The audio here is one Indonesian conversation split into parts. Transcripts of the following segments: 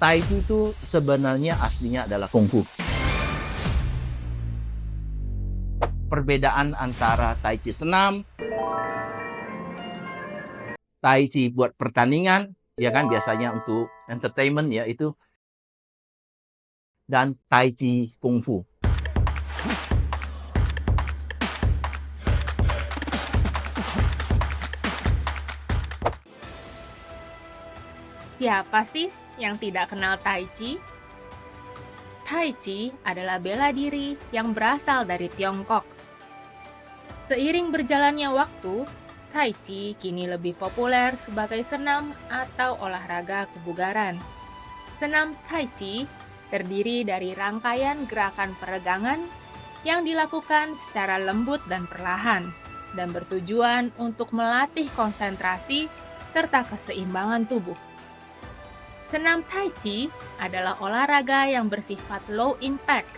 Tai Chi itu sebenarnya aslinya adalah kungfu. Perbedaan antara Tai Chi senam, Tai Chi buat pertandingan, ya kan biasanya untuk entertainment ya itu, dan Tai Chi kungfu. Siapa sih yang tidak kenal Tai Chi? Tai Chi adalah bela diri yang berasal dari Tiongkok. Seiring berjalannya waktu, Tai Chi kini lebih populer sebagai senam atau olahraga kebugaran. Senam Tai Chi terdiri dari rangkaian gerakan peregangan yang dilakukan secara lembut dan perlahan, dan bertujuan untuk melatih konsentrasi serta keseimbangan tubuh. Senam Tai Chi adalah olahraga yang bersifat low impact,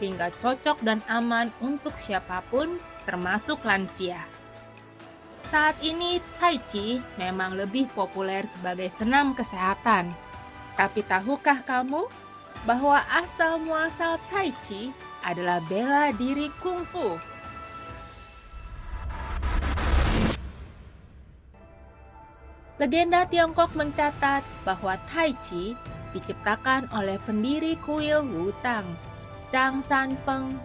sehingga cocok dan aman untuk siapapun, termasuk lansia. Saat ini, Tai Chi memang lebih populer sebagai senam kesehatan. Tapi tahukah kamu bahwa asal-muasal Tai Chi adalah bela diri kungfu? Legenda Tiongkok mencatat bahwa Tai Chi diciptakan oleh pendiri kuil Wutang, Zhang Sanfeng.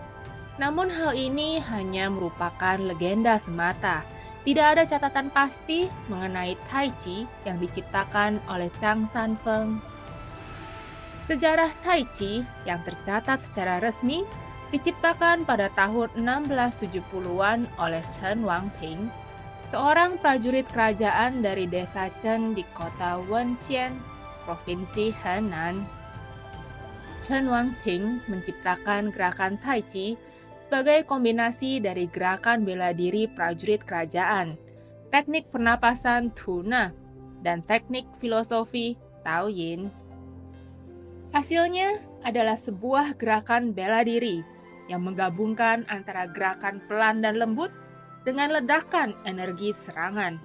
Namun hal ini hanya merupakan legenda semata. Tidak ada catatan pasti mengenai Tai Chi yang diciptakan oleh Zhang Sanfeng. Sejarah Tai Chi yang tercatat secara resmi diciptakan pada tahun 1670-an oleh Chen Wangping, seorang prajurit kerajaan dari desa Chen di kota Wenxian, Provinsi Henan. Chen Wangping menciptakan gerakan Tai Chi sebagai kombinasi dari gerakan bela diri prajurit kerajaan, teknik pernapasan tuna, dan teknik filosofi Taoyin. Hasilnya adalah sebuah gerakan bela diri yang menggabungkan antara gerakan pelan dan lembut dengan ledakan energi serangan.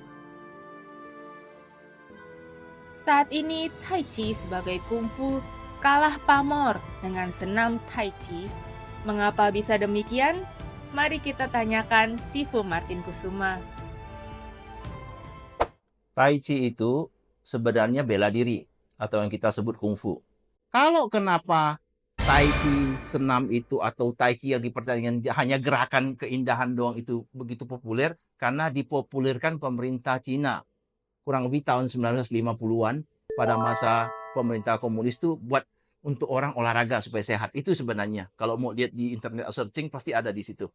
Saat ini, Tai Chi sebagai kungfu kalah pamor dengan senam Tai Chi. Mengapa bisa demikian? Mari kita tanyakan Sifu Martin Kusuma. Tai Chi itu sebenarnya bela diri atau yang kita sebut kungfu. Kalau kenapa Tai Chi senam itu atau Tai Chi yang di pertandingan hanya gerakan keindahan doang itu begitu populer? Karena dipopulerkan pemerintah Cina. Kurang lebih tahun 1950-an pada masa pemerintah komunis itu buat untuk orang olahraga supaya sehat. Itu sebenarnya. Kalau mau lihat di internet searching pasti ada di situ.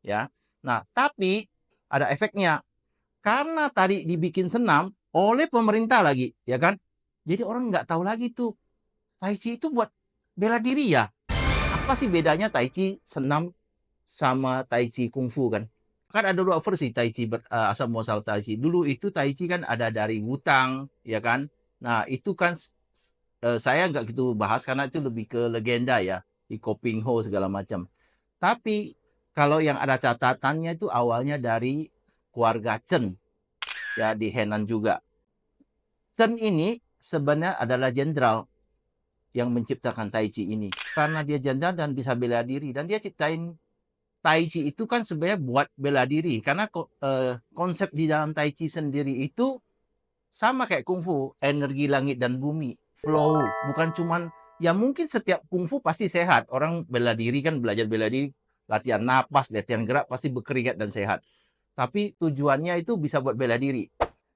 Ya. Nah, tapi ada efeknya. Karena tadi dibikin senam oleh pemerintah lagi, ya kan? Jadi orang nggak tahu lagi tuh Tai Chi itu buat bela diri ya. Apa sih bedanya Tai Chi senam sama Tai Chi kungfu kan? Kan ada dua versi Tai Chi asal muasal Tai Chi. Dulu itu Tai Chi kan ada dari Wutang, ya kan? Nah itu kan saya nggak gitu bahas karena itu lebih ke legenda ya, di Koping Ho segala macam. Tapi kalau yang ada catatannya itu awalnya dari keluarga Chen, ya di Henan juga. Chen ini sebenarnya adalah jenderal yang menciptakan Tai Chi ini. Karena dia jenderal dan bisa bela diri. Dan dia ciptain Tai Chi itu kan sebenarnya buat bela diri. Karena konsep di dalam Tai Chi sendiri itu sama kayak kungfu. Energi langit dan bumi. Flow. Bukan cuman, ya mungkin setiap kungfu pasti sehat. Orang bela diri kan belajar bela diri. Latihan napas, latihan gerak pasti berkeringat dan sehat. Tapi tujuannya itu bisa buat bela diri.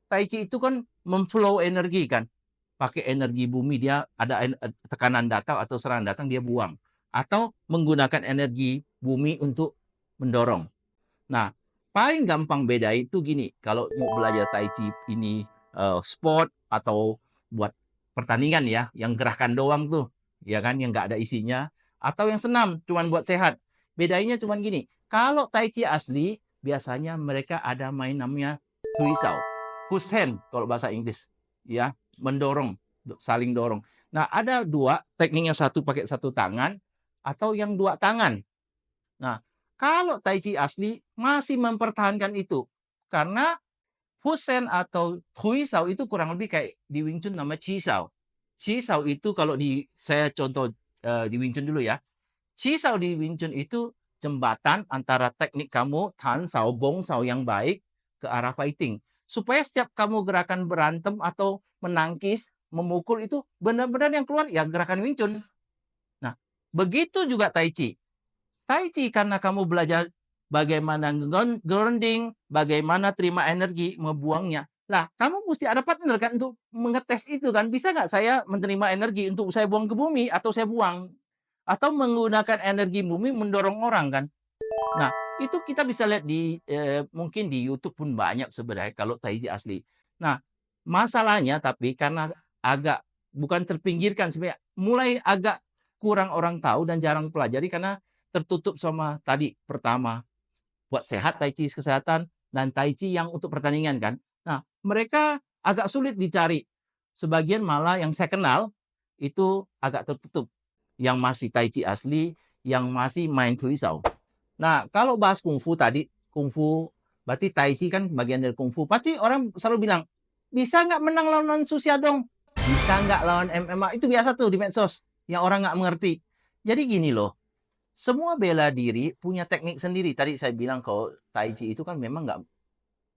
Tai Chi itu kan memflow energi kan. Pakai energi bumi, dia ada tekanan datang atau serangan datang, dia buang. Atau menggunakan energi bumi untuk mendorong. Nah, paling gampang beda itu gini, kalau mau belajar Tai Chi ini sport atau buat pertandingan ya, yang gerakan doang tuh, ya kan, yang nggak ada isinya. Atau yang senam, cuman buat sehat. Bedanya cuman gini, kalau Tai Chi asli, biasanya mereka ada main namanya Tui Sao. Push hand, kalau bahasa Inggris. Ya, mendorong, saling dorong. Nah, ada dua, tekniknya satu pakai satu tangan, atau yang dua tangan. Nah, kalau Tai Chi asli masih mempertahankan itu. Karena Fusen atau Hui Sao itu kurang lebih kayak di Wing Chun nama Chi Sao. Qisao itu kalau saya contoh di Wing Chun dulu ya. Qisao di Wing Chun itu jembatan antara teknik kamu Tan Sao, Bong Sao yang baik ke arah fighting. Supaya setiap kamu gerakan berantem atau menangkis, memukul itu benar-benar yang keluar ya gerakan Wing Chun. Nah, begitu juga Tai Chi. Tai Chi karena kamu belajar bagaimana grounding, bagaimana terima energi, membuangnya. Lah, kamu mesti ada partner kan untuk mengetes itu kan. Bisa nggak saya menerima energi untuk saya buang ke bumi atau saya buang? Atau menggunakan energi bumi mendorong orang kan. Nah, itu kita bisa lihat mungkin di YouTube pun banyak sebenarnya kalau Tai Chi asli. Nah, masalahnya tapi karena agak bukan terpinggirkan sebenarnya, mulai agak kurang orang tahu dan jarang pelajari karena tertutup sama tadi pertama buat sehat Tai Chi kesehatan dan Tai Chi yang untuk pertandingan kan. Nah, mereka agak sulit dicari. Sebagian malah yang saya kenal itu agak tertutup. Yang masih Tai Chi asli, yang masih main Tuisao. Nah, kalau bahas kungfu tadi, kungfu berarti Tai Chi kan bagian dari kungfu. Pasti orang selalu bilang, bisa nggak menang lawan Susya dong? Bisa nggak lawan MMA? Itu biasa tuh di medsos. Yang orang nggak mengerti. Jadi gini loh, semua bela diri punya teknik sendiri. Tadi saya bilang kalau Tai Chi itu kan memang nggak,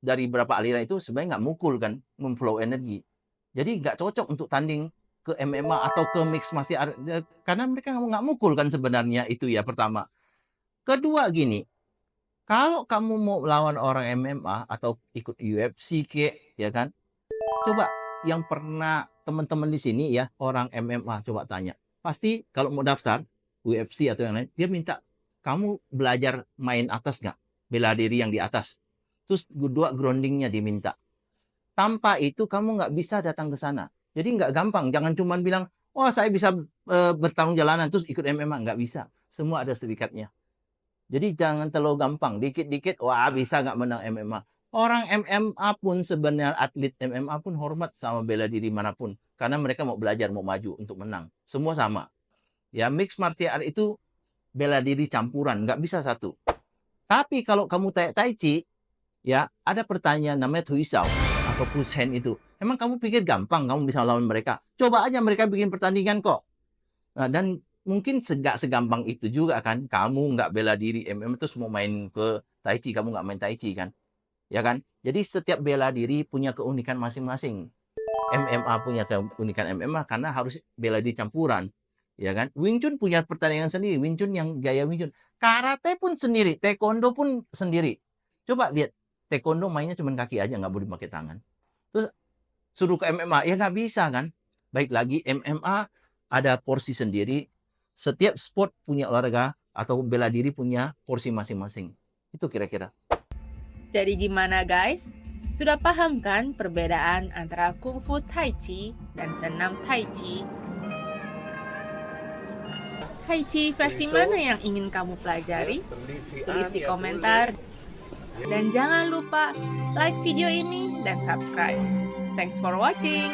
dari berapa aliran itu sebenarnya nggak mukul kan, memflow energi. Jadi nggak cocok untuk tanding ke MMA atau ke mix masih karena mereka nggak mukul kan sebenarnya itu ya pertama. Kedua gini, kalau kamu mau lawan orang MMA atau ikut UFC ya kan, coba yang pernah teman-teman di sini ya orang MMA coba tanya. Pasti kalau mau daftar UFC atau yang lain, dia minta kamu belajar main atas nggak? Bela diri yang di atas. Terus kedua groundingnya diminta. Tanpa itu kamu nggak bisa datang ke sana. Jadi nggak gampang. Jangan cuma bilang, wah saya bisa bertarung jalanan terus ikut MMA. Nggak bisa. Semua ada sertifikatnya. Jadi jangan terlalu gampang. Dikit-dikit, wah bisa nggak menang MMA. Orang MMA pun sebenarnya atlet MMA pun hormat sama bela diri manapun. Karena mereka mau belajar, mau maju untuk menang. Semua sama. Ya, mixed martial art itu bela diri campuran. Nggak bisa satu. Tapi kalau kamu Tai Chi, ya ada pertanyaan namanya Tuisao atau push hand itu. Emang kamu pikir gampang kamu bisa lawan mereka? Coba aja mereka bikin pertandingan kok. Nah, dan mungkin nggak segampang itu juga kan. Kamu nggak bela diri MMA terus mau main ke Tai Chi, kamu nggak main Tai Chi kan? Ya kan? Jadi setiap bela diri punya keunikan masing-masing. MMA punya keunikan MMA karena harus bela diri campuran. Ya kan? Wing Chun punya pertandingan sendiri. Wing Chun yang gaya Wing Chun. Karate pun sendiri. Taekwondo pun sendiri. Coba lihat. Taekwondo mainnya cuma kaki aja. Nggak boleh pakai tangan. Terus suruh ke MMA. Ya nggak bisa kan? Baik lagi MMA ada porsi sendiri. Setiap sport punya olahraga atau bela diri punya porsi masing-masing. Itu kira-kira. Jadi gimana guys? Sudah paham kan perbedaan antara kungfu Tai Chi dan senam Tai Chi? Tai Chi versi mana yang ingin kamu pelajari? Tulis di komentar. Dan jangan lupa like video ini dan subscribe. Thanks for watching.